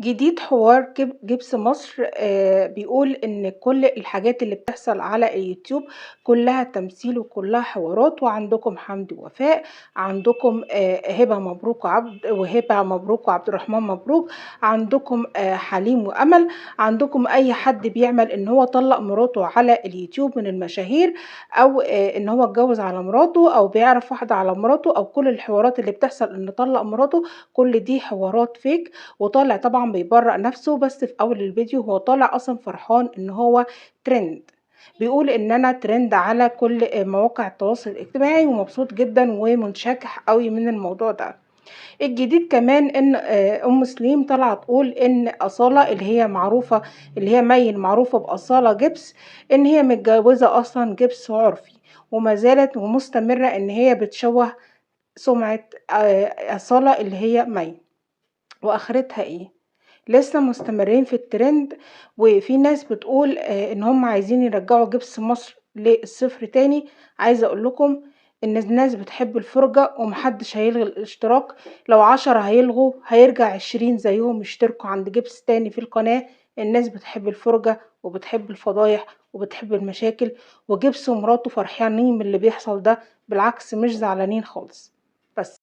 جديد حوار جبس مصر بيقول إن كل الحاجات اللي بتحصل على اليوتيوب كلها تمثيل وكلها حوارات، وعندكم حمدي ووفاء، عندكم هبة مبروك وهبة مبروك وعبد الرحمن مبروك، عندكم حليم وأمل، عندكم أي حد بيعمل إن هو طلق مراته على اليوتيوب من المشاهير، أو إن هو اتجوز على مراته أو بيعرف واحدة على مراته، أو كل الحوارات اللي بتحصل إن طلق مراته، كل دي حوارات فيك. وطالع طبعًا بيبرأ نفسه، بس في أول الفيديو هو طالع أصلًا فرحان إن هو ترند، بيقول إن أنا ترند على كل مواقع التواصل الاجتماعي ومبسوط جدًا ومنشكح أوي من الموضوع ده. الجديد كمان إن أم سليم طالعة تقول إن أصالة اللي هي معروفة، اللي هي مي المعروفة بأصالة جبس، إن هي متجوزة أصلًا جبس عرفي، وما زالت ومستمرة إن هي بتشوه سمعة أصالة اللي هي مي. وآخرتها إيه؟ لسه مستمرين في الترند، وفي ناس بتقول إن هم عايزين يرجعوا جبس مصر للصفر تاني. عايزة أقول لكم إن الناس بتحب الفرجة ومحدش هيلغي الاشتراك، لو 10 هيلغوا هيرجع 20 زيهم يشتركوا عند جبس تاني في القناة. الناس بتحب الفرجة وبتحب الفضايح وبتحب المشاكل، وجبس ومراته فرحانين من اللي بيحصل ده، بالعكس مش زعلانين خالص. بس